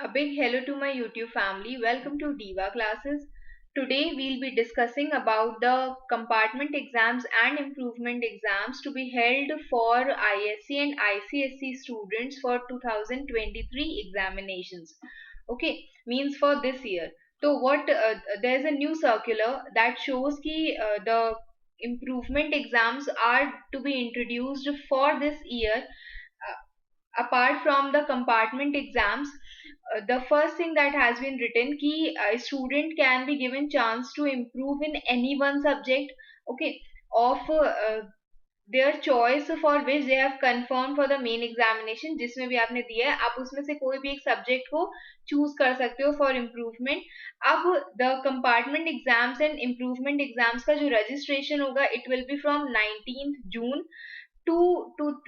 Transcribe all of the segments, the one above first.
A big hello to my YouTube family. Welcome to Diva classes. Today we'll be discussing about the compartment exams and improvement exams to be held for ISC and ICSC students for 2023 examinations. Okay, means for this year. So what there's a new circular that shows the improvement exams are to be introduced for this year apart from the compartment exams. The first thing that has been written ki a student can be given chance to improve in any one subject, okay, of their choice for which they have confirmed for the main examination जिसमें भी आपने दिया है आप उसमें से कोई भी एक सब्जेक्ट को चूज कर सकते हो फॉर इम्प्रूवमेंट. अब the compartment exams and improvement exams का जो रजिस्ट्रेशन होगा it will be from 19th June to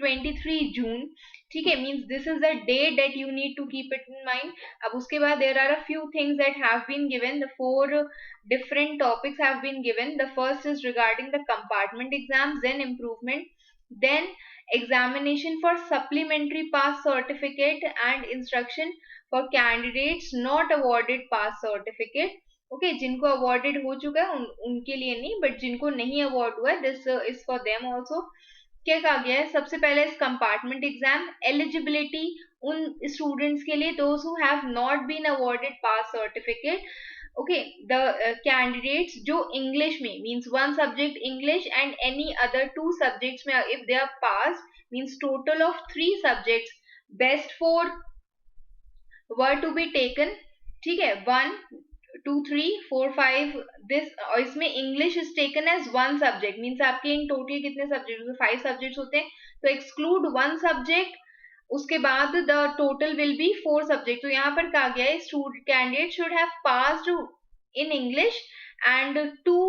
23 June. ठीक है, means this is the date that you need to keep it in mind. अब उसके बाद there are a few things that have been given. The four different topics have been given. The first is regarding the compartment exams, then improvement, then examination for supplementary pass certificate and instruction for candidates not awarded pass certificate. Okay जिनको awarded हो चुका है उनके लिए नहीं, but जिनको नहीं award हुआ है this is for them also. क्या कहा गया है? सबसे पहले इस कंपार्टमेंट एग्जाम एलिजिबिलिटी उन स्टूडेंट्स के लिए those who have not been awarded pass certificate. okay the candidates जो इंग्लिश में means one subject English and any other two subjects में if they are pass means total of 3 subjects best 4 were to be taken. ठीक है, 1 2 3 4 5 this, और इसमें English is taken as one subject means आपके in total कितने subject होते हैं? 5 subjects होते हैं, तो एक्सक्लूड वन सब्जेक्ट. उसके बाद the total will be 4 subject. तो यहाँ पर कहा गया है candidate should have passed in English and 2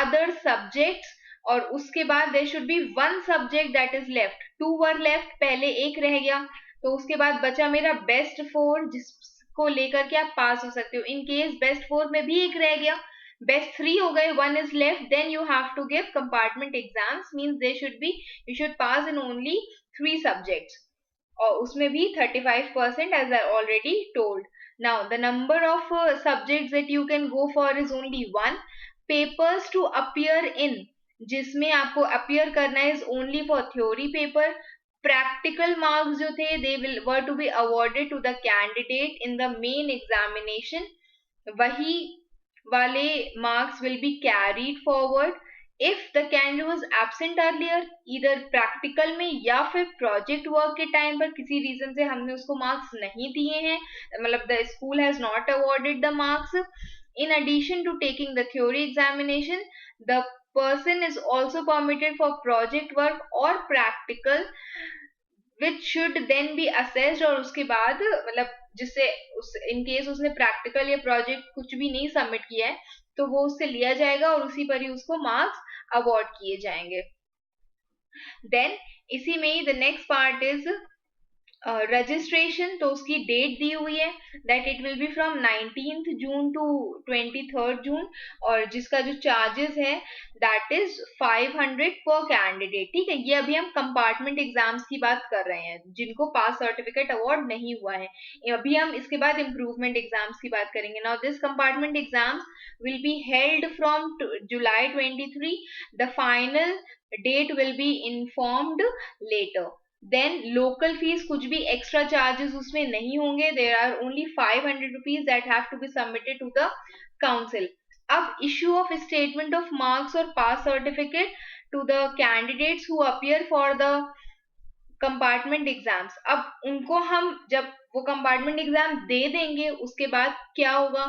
other subjects, और उसके बाद there should be one subject that is left. 2 were left, पहले एक रह गया, तो उसके बाद बचा मेरा बेस्ट 4 जिसको लेकर के आप पास हो सकते हो. इन केस बेस्ट 4 में भी एक रह गया, बेस्ट 3 हो गए, 1 is left, then you have to give compartment exams means they should be you should pass in only 3 subjects, और उसमें भी 35% as I already told. Now the number of subjects that you can go for is only one. Papers to appear in, जिसमें आपको appear करना is only for theory paper. Practical marks जो थे they were to be awarded to the candidate in the main examination. वही वाले marks will be carried forward. if the candidate was absent earlier either practical में या फिर project work के time पर किसी reason से हमने उसको marks नहीं दिए हैं, मतलब the school has not awarded the marks. In addition to taking the theory examination, the person is also permitted for project work or practical which should then be assessed. और उसके बाद मतलब जिससे इन केस उसने practical या project कुछ भी नहीं सबमिट किया है तो वो उससे लिया जाएगा और उसी पर ही उसको मार्क्स अवॉर्ड किए जाएंगे. देन इसी में ही the next part is registration. तो उसकी डेट दी हुई है that it will be from 19th June to 23rd June, और जिसका जो चार्जेस है दैट इज 500 पर कैंडिडेट. ठीक है, ये अभी हम कंपार्टमेंट एग्जाम्स की बात कर रहे हैं जिनको पास सर्टिफिकेट अवार्ड नहीं हुआ है. अभी हम इसके बाद इम्प्रूवमेंट एग्जाम्स की बात करेंगे. Now this compartment exams will be held from July 23. The final date will be informed later. Then local fees कुछ भी extra charges उसमें नहीं होंगे. There are only 500 rupees that have to be submitted to the council. अब issue of statement of marks और pass certificate to the candidates who appear for the compartment exams. अब उनको हम जब वो कंपार्टमेंट एग्जाम दे देंगे उसके बाद क्या होगा,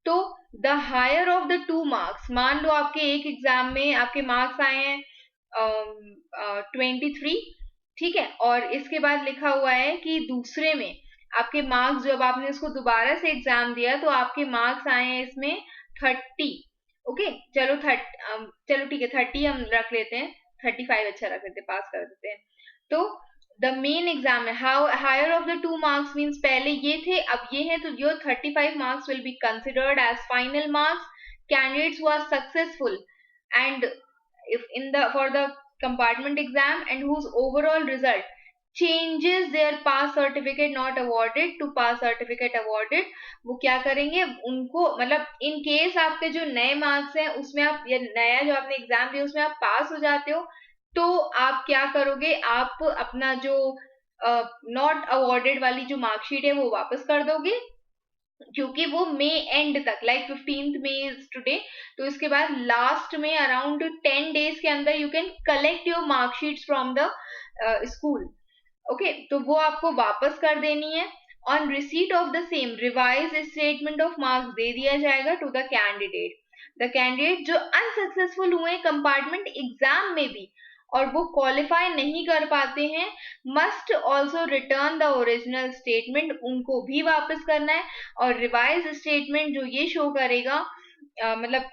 तो the higher of the 2 marks, मान लो आपके एक एग्जाम में आपके मार्क्स आए हैं 23, ठीक है, और इसके बाद लिखा हुआ है कि दूसरे में आपके मार्क्स जब आपने इसको दोबारा से एग्जाम दिया तो आपके मार्क्स आए हैं इसमें 30. ओके चलो चलो ठीक है 30 हम रख लेते हैं, 35 अच्छा रख लेते हैं, पास कर देते हैं. तो द मेन एग्जाम है higher of the 2 marks means पहले ये थे अब ये है, तो your 35 marks will be considered as final marks. Candidates who are successful and if in the for the compartment exam and whose overall result changes their pass certificate not awarded to pass certificate awarded, वो क्या करेंगे उनको, मतलब in case आपके जो नए marks हैं उसमें आप, या नया जो आपने एग्जाम दिया उसमें आप पास हो जाते हो, तो आप क्या करोगे, आप अपना जो नॉट अवॉर्डेड वाली जो मार्कशीट है वो वापस कर दोगे, क्योंकि वो मई एंड तक, like 15th May is today, तो इसके बाद लास्ट में अराउंड 10 days के अंदर you can collect your marksheets from the school. Okay, तो वो आपको वापस कर देनी है। On receipt of the same revise statement of marks दे दिया जाएगा टू द कैंडिडेट जो अनसक्सेसफुल हुए कंपार्टमेंट एग्जाम में भी और वो क्वालिफाई नहीं कर पाते हैं, must also return the original statement, उनको भी वापस करना है। और रिवाइज स्टेटमेंट जो ये शो करेगा, मतलब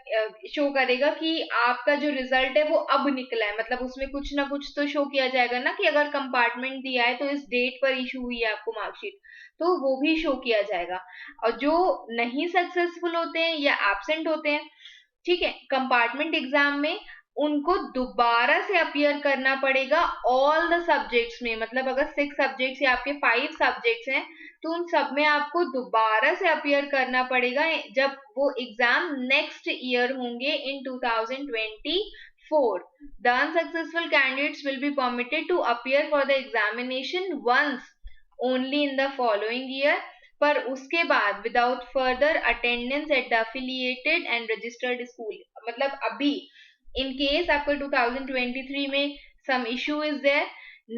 शो करेगा कि आपका जो रिजल्ट है वो अब निकला है, मतलब उसमें कुछ ना कुछ तो शो किया जाएगा ना, कि अगर कंपार्टमेंट दिया है तो इस डेट पर इशू हुई है आपको मार्कशीट, तो वो भी शो किया जाएगा। और जो नहीं सक्सेसफुल होते हैं या एब्सेंट होते हैं, ठीक है, कंपार्टमेंट एग्जाम में उनको दोबारा से अपीयर करना पड़ेगा ऑल द सब्जेक्ट्स में, मतलब अगर 6 सब्जेक्ट्स या आपके 5 सब्जेक्ट्स हैं तो उन सब में आपको दोबारा से अपीयर करना पड़ेगा जब वो एग्जाम नेक्स्ट ईयर होंगे इन 2024। The unsuccessful candidates will be permitted to appear for the examination once only in the following year, पर उसके बाद without further attendance at the affiliated and registered school, मतलब अभी इन केस आपका 2023 में सम इशू इज देयर,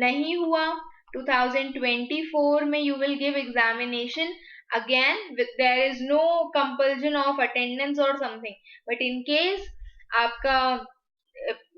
नहीं हुआ, 2024 में you will give examination again, there is no compulsion of attendance और समथिंग, बट इन केस आपका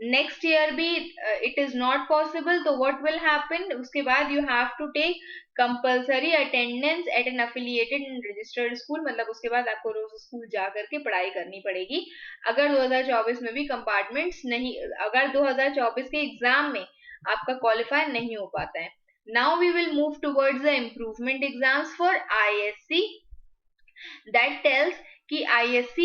नेक्स्ट ईयर भी इट इज नॉट पॉसिबल, तो व्हाट विल हैपन, उसके बाद you have to take compulsory attendance at an affiliated and registered school, मतलब उसके बाद आपको रोज स्कूल जा करके पढ़ाई करनी पड़ेगी अगर 2024 में भी कंपार्टमेंट्स नहीं, अगर 2024 के एग्जाम में आपका क्वालिफाई नहीं हो पाता है। Now we will move towards the improvement exams for ISC, that tells कि ISC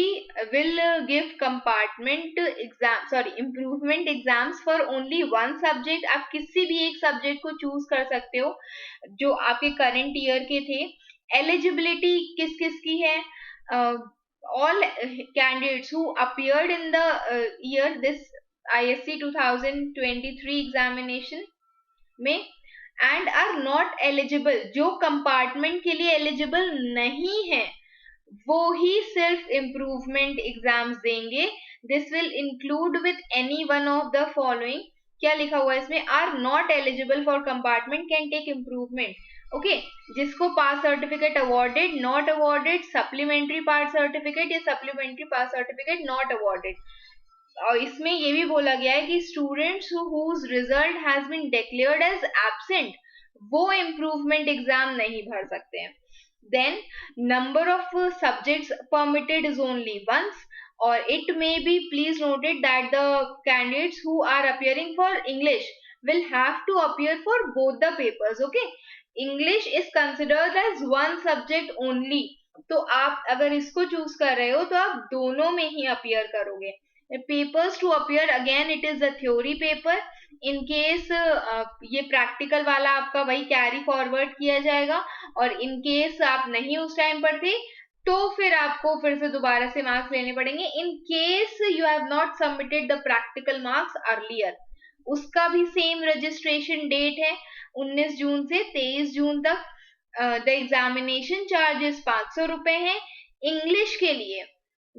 will give compartment exam, sorry, improvement exams for only one subject। आप किसी भी एक सब्जेक्ट को चूज कर सकते हो जो आपके करंट ईयर के थे। एलिजिबिलिटी किस किस की है, all candidates who appeared in the year this ISC 2023 examination में and are not eligible, जो कंपार्टमेंट के लिए एलिजिबल नहीं है वो ही सिर्फ इम्प्रूवमेंट एग्जाम्स देंगे। This will include with any one of the following, क्या लिखा हुआ है इसमें, are not eligible for compartment can take improvement. Okay, जिसको pass certificate awarded, not awarded, supplementary pass certificate या supplementary pass certificate not awarded. और इसमें ये भी बोला गया है कि students whose result has been declared as absent वो इम्प्रूवमेंट एग्जाम नहीं भर सकते हैं। Then number of subjects permitted is only once, or it may be please noted that the candidates who are appearing for English will have to appear for both the papers। Okay, English is considered as one subject only, तो आप अगर इसको choose कर रहे हो तो आप दोनों में ही अपीयर करोगे। Papers to appear, again it is a theory paper, in case ये प्रैक्टिकल वाला आपका वही कैरी फॉरवर्ड किया जाएगा, और इन केस आप नहीं उस टाइम पर थे तो फिर आपको फिर से दोबारा से मार्क्स लेने पड़ेंगे। इन case you have not submitted the practical marks earlier, उसका भी सेम रजिस्ट्रेशन डेट है 19 जून से 23 जून तक। द एग्जामिनेशन चार्जेस 500 रुपए है। इंग्लिश के लिए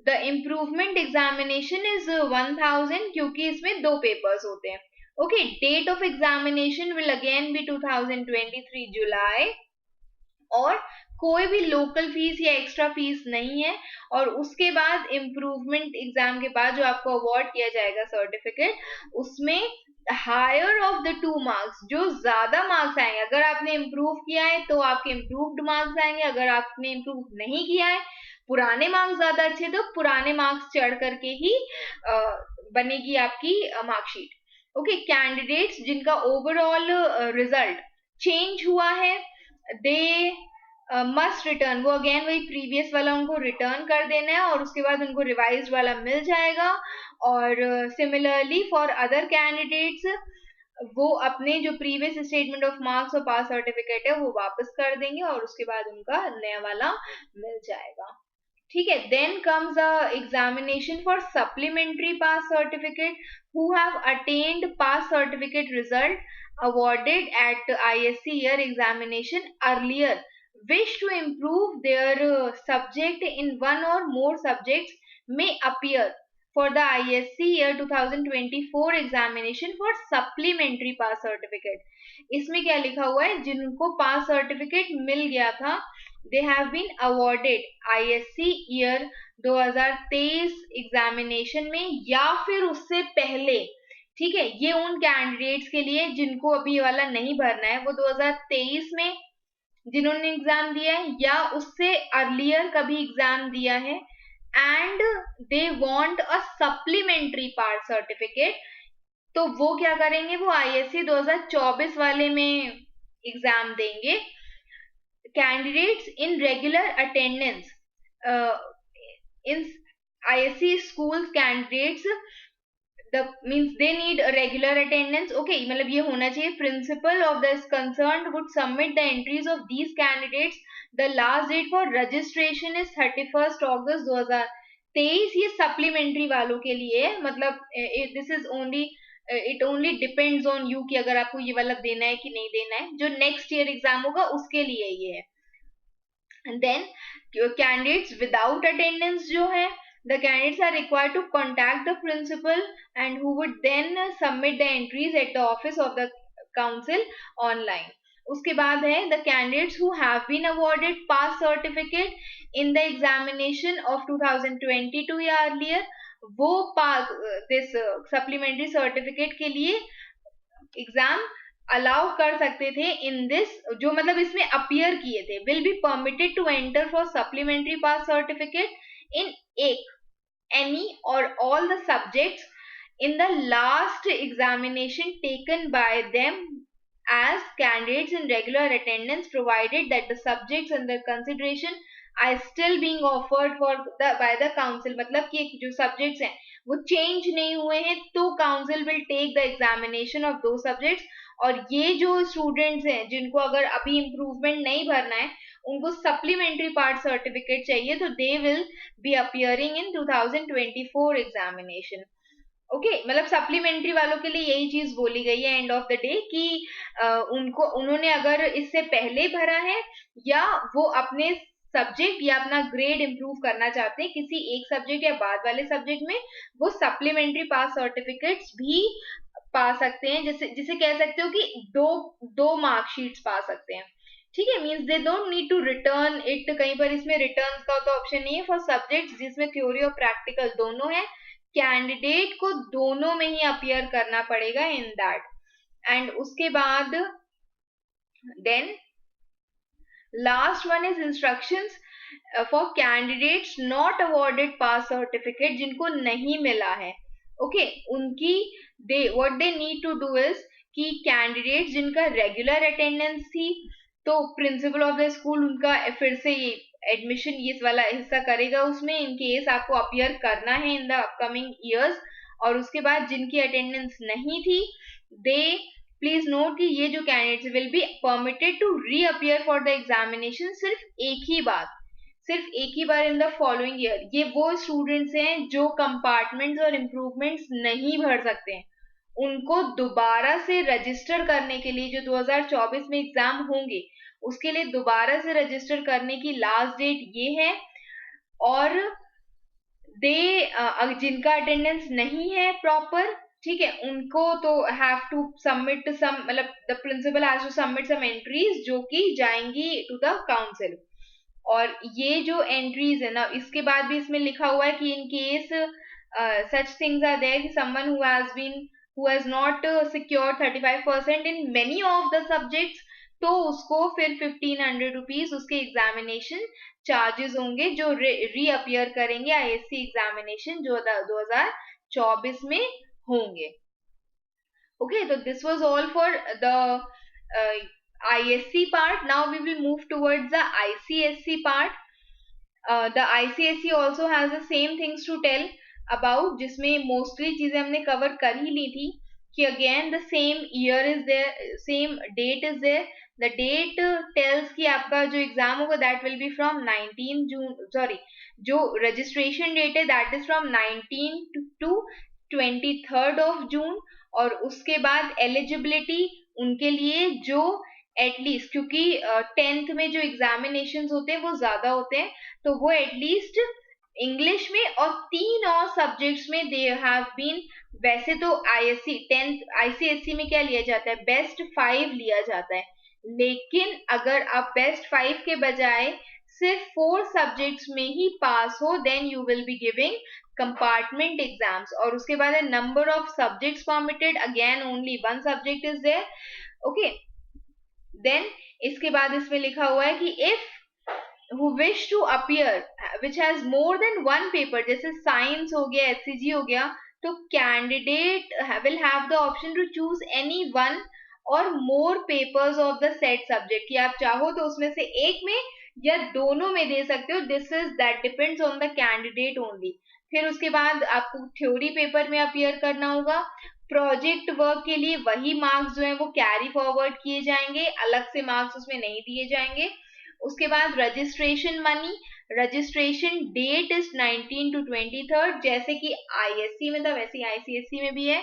द इम्प्रूवमेंट एग्जामिनेशन इज 1000, क्योंकि इसमें 2 पेपर्स होते हैं। Okay, date of examination will again be 2023 July, और कोई भी लोकल फीस या एक्स्ट्रा फीस नहीं है। और उसके बाद इम्प्रूवमेंट एग्जाम के बाद जो आपको अवार्ड किया जाएगा सर्टिफिकेट, उसमें हायर ऑफ द 2 मार्क्स, जो ज्यादा मार्क्स आएंगे, अगर आपने इम्प्रूव किया है तो आपके इम्प्रूव्ड मार्क्स आएंगे, अगर आपने इम्प्रूव नहीं किया है, पुराने मार्क्स ज्यादा अच्छे, तो पुराने मार्क्स चढ़ करके ही बनेगी आपकी मार्कशीट। ओके, कैंडिडेट्स जिनका ओवरऑल रिजल्ट चेंज हुआ है, दे मस्ट रिटर्न, वो अगेन वही प्रीवियस वाला उनको रिटर्न कर देना है और उसके बाद उनको रिवाइज्ड वाला मिल जाएगा। और सिमिलरली फॉर अदर कैंडिडेट्स वो अपने जो प्रीवियस स्टेटमेंट ऑफ मार्क्स और पास सर्टिफिकेट है वो वापस कर देंगे और उसके बाद उनका नया वाला मिल जाएगा। ठीक है, then comes the examination for supplementary pass certificate who have attend pass certificate result awarded at ISC year examination earlier wish to improve their subject in one or more subjects may appear for the ISC year 2024 examination for supplementary pass certificate। इसमें क्या लिखा हुआ है, जिनको पास certificate मिल गया था they have been awarded ISC year 2023 examination में या फिर उससे पहले। ठीक है, ये उन कैंडिडेट्स के लिए जिनको अभी वाला नहीं भरना है, वो 2023 में जिन्होंने एग्जाम दिया है या उससे अर्लियर कभी एग्जाम दिया है and they want a supplementary part certificate, तो वो क्या करेंगे, वो ISC 2024 वाले में एग्जाम देंगे। Candidates in regular attendance in ISC school candidates the means they need a regular attendance। okay, मतलब ये होना चाहिए principal of this concerned would submit the entries of these candidates, the last date for registration is 31st August 2023। ये supplementary वालों के लिए है, मतलब this is only it only depends on you कि अगर आपको ये वाला देना है कि नहीं देना है, जो next year exam होगा उसके लिए ये है। and then candidates without attendance जो है, the candidates are required to contact the principal and who would then submit the entries at the office of the council online। उसके बाद है the candidates who have been awarded pass certificate in the examination of 2022 या earlier, वो this supplementary certificate के लिए exam allow कर सकते थे इन दिस, जो मतलब इसमें अपीयर किए थे, will be permitted to enter for supplementary pass certificate in एक any or all the subjects in the last examination taken by them as candidates in regular attendance provided that the subjects under consideration are still being offered for the by the council। मतलब कि जो subjects हैं वो change नहीं हुए हैं तो council will take the examination of those subjects। और ये जो स्टूडेंट्स हैं जिनको अगर अभी इम्प्रूवमेंट नहीं भरना है, उनको सप्लीमेंट्री पार्ट सर्टिफिकेट चाहिए, तो they will be appearing in 2024 examination. Okay, मतलब सप्लीमेंट्री वालों के लिए यही चीज बोली गई है एंड ऑफ द डे कि उन्होंने अगर इससे पहले भरा है या वो अपने सब्जेक्ट या अपना ग्रेड इंप्रूव करना चाहते हैं किसी एक सब्जेक्ट या बाद वाले सब्जेक्ट में, वो सप्लीमेंट्री पास सर्टिफिकेट्स भी पा सकते हैं, जिसे जिसे कह सकते हो कि दो मार्कशीट्स पा सकते हैं। ठीक है, means they don't need to return it. कहीं पर इसमें रिटर्न का तो ऑप्शन नहीं है फॉर सब्जेक्ट्स जिसमें थ्योरी और प्रैक्टिकल दोनों है, कैंडिडेट को दोनों में ही अपियर करना पड़ेगा इन दैट। एंड उसके बाद then last one is instructions for candidates not awarded pass certificate, जिनको नहीं मिला है। ओके, उनकी what they need to do is कि कैंडिडेट जिनका रेगुलर अटेंडेंस थी, तो प्रिंसिपल ऑफ द स्कूल उनका फिर से ये एडमिशन ये वाला हिस्सा करेगा उसमें, इन केस आपको अपियर करना है इन द अपकमिंग ईयर्स। और उसके बाद जिनकी अटेंडेंस नहीं थी, दे प्लीज नोट कि ये जो candidates will be permitted to reappear for the examination सिर्फ एक ही बार इन द फॉलोइंग ईयर। ये वो स्टूडेंट्स हैं जो कंपार्टमेंट्स और इम्प्रूवमेंट्स नहीं भर सकते हैं, उनको दोबारा से रजिस्टर करने के लिए जो 2024 में एग्जाम होंगे उसके लिए दोबारा से रजिस्टर करने की लास्ट डेट ये है। और जिनका अटेंडेंस नहीं है प्रॉपर, ठीक है, उनको तो हैव टू सबमिट सम, मतलब the principal has to submit some entries जो कि जाएंगी टू द काउंसिल। और ये जो एंट्रीज है ना, इसके बाद भी इसमें लिखा हुआ है कि in case such things are there, someone who has not secured 35% in many of the subjects, तो उसको फिर 1500 रुपीज उसके एग्जामिनेशन चार्जेस होंगे जो रीअपियर करेंगे ISC एग्जामिनेशन जो 2024 में होंगे। ओके, तो this was all for the ISC part. Now we will move towards the ICSC part. The ICSC also has the same things to tell about, जिसमें mostly चीजें हमने कवर कर ही ली थी। कि again the same year is there, same date is there. The date tells कि आपका जो exam होगा that will be from 19 June, sorry, जो registration date है that is from 19 to 23rd of June. और उसके बाद eligibility उनके लिए जो एटलीस्ट, क्योंकि 10th में जो एग्जामिनेशन होते हैं वो ज्यादा होते हैं, तो वो एटलीस्ट इंग्लिश में और 3 और सब्जेक्ट्स में दे हैव बीन. वैसे तो आईएससी 10th आईसीएससी में क्या लिया जाता है, बेस्ट 5 लिया जाता है, लेकिन अगर आप बेस्ट 5 के बजाय सिर्फ 4 सब्जेक्ट्स में ही पास हो then you will be giving compartment exams. और उसके बाद number of subjects permitted, again only 1 subject is there. Okay, then इसके बाद इसमें लिखा हुआ है कि if who wish to appear which has more than one paper, जैसे साइंस हो गया, एचसीजी हो गया, तो candidate will have the option to choose any one or more papers of the said subject, कि आप चाहो तो उसमें से एक में या दोनों में दे सकते हो. This is that depends on the candidate only. फिर उसके बाद आपको थ्योरी पेपर में अपीयर करना होगा. प्रोजेक्ट वर्क के लिए वही मार्क्स जो है वो कैरी फॉरवर्ड किए जाएंगे, अलग से मार्क्स उसमें नहीं दिए जाएंगे. उसके बाद registration money, registration date is 19 to 23rd, जैसे कि आईएससी में था वैसे ही आईसीएससी में भी है.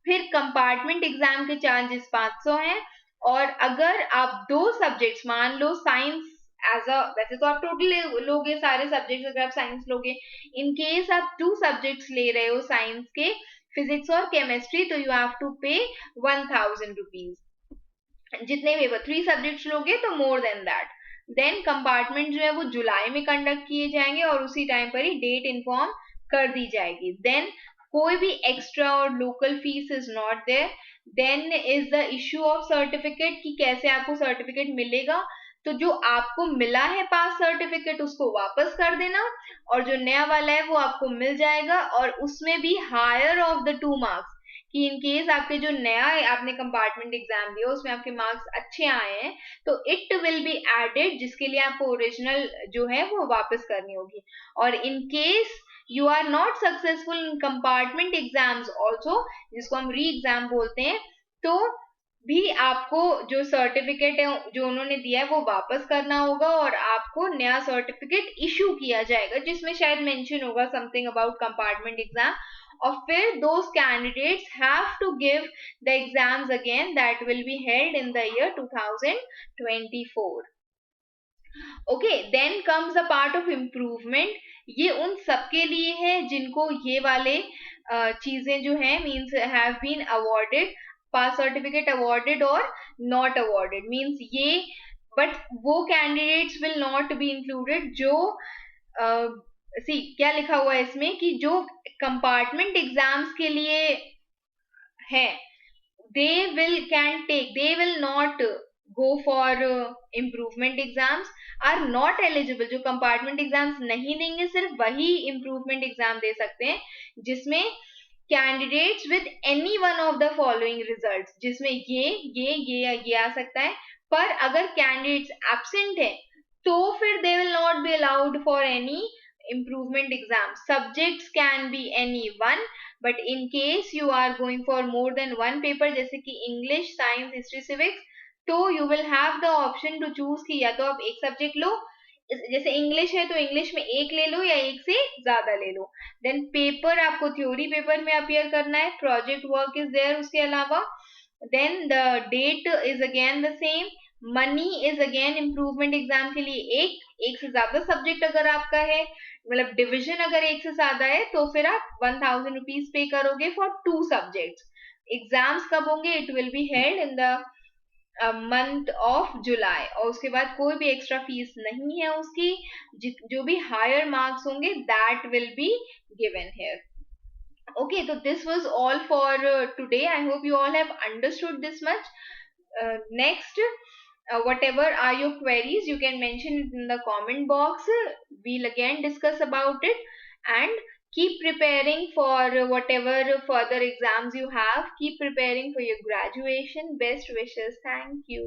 फिर कंपार्टमेंट एग्जाम के चार्जेस 500 हैं. और अगर आप 2 सब्जेक्ट्स, मान लो साइंस एज अ, वैसे तो आप टोटल लोगे सारे सब्जेक्ट्स अगर आप साइंस लोगे, इन केस आप 2 सब्जेक्ट्स ले रहे हो साइंस के, फिजिक्स और केमिस्ट्री, तो यू हैव टू पे 1000 रुपीज. जितने भी 3 सब्जेक्ट्स लोगे तो more than that. Then compartment जो है वो जुलाई में कंडक्ट किए जाएंगे और उसी टाइम पर ही डेट इन्फॉर्म कर दी जाएगी. देन कोई भी एक्स्ट्रा और local fees is not there. Then is the issue of certificate, कि कैसे आपको सर्टिफिकेट मिलेगा. तो जो आपको मिला है पास सर्टिफिकेट उसको वापस कर देना, और जो नया वाला है वो आपको मिल जाएगा. और उसमें भी हायर ऑफ द 2 मार्क्स, कि इन केस आपके जो नया आपने कंपार्टमेंट एग्जाम दिया उसमें आपके मार्क्स अच्छे आए हैं तो इट विल बी एडेड, जिसके लिए आपको ओरिजिनल जो है वो वापस करनी होगी. और in case you are not successful in compartment exams also, जिसको हम री एग्जाम बोलते हैं, तो भी आपको जो सर्टिफिकेट है जो उन्होंने दिया है वो वापस करना होगा और आपको नया सर्टिफिकेट इशू किया जाएगा, जिसमें शायद मेंशन होगा समथिंग अबाउट कंपार्टमेंट एग्जाम. और फिर those candidates have to give the exams again that will be held in the year 2024. Okay, then comes the part of improvement. ये उन सबके लिए है जिनको ये वाले चीजें जो है means have been awarded, pass certificate awarded और नॉट अवॉर्डेड मीन्स ये. बट वो candidates will not be included जो सी क्या लिखा हुआ है इसमें कि जो कंपार्टमेंट एग्जाम्स के लिए है they will not go for improvement exams, are not eligible. जो कंपार्टमेंट एग्जाम्स नहीं देंगे सिर्फ वही इम्प्रूवमेंट एग्जाम दे सकते हैं, जिसमें candidates with any one of the following results, जिसमें ये आ सकता है. पर अगर कैंडिडेट्स एब्सेंट है तो फिर they will not be allowed for any improvement exam. Subjects can be any one, but in case you are going for more than one paper जैसे कि English, Science, History, Civics, तो you will have the option to choose कि या तो आप एक subject लो, जैसे English है तो इंग्लिश में एक ले लो या एक से ज्यादा ले लो. देन पेपर आपको थ्योरी पेपर में अपियर करना है, प्रोजेक्ट वर्क इज देयर उसके अलावा. Then the date is again the same. Money is again improvement exam के लिए एक से ज्यादा सब्जेक्ट अगर आपका है, मतलब डिवीजन अगर एक से ज्यादा है तो फिर आप 1000 रुपीज पे करोगे फॉर 2 सब्जेक्ट्स. एग्जाम्स कब होंगे, it will be held in the month of July. और उसके बाद कोई भी एक्स्ट्रा फीस नहीं है उसकी. जो भी हायर मार्क्स होंगे that will be given here. Okay, so this was all for today. I hope you all have understood this much. Next, whatever are your queries, you can mention it in the comment box. We'll again discuss about it, and keep preparing for whatever further exams you have. Keep preparing for your graduation. Best wishes. Thank you.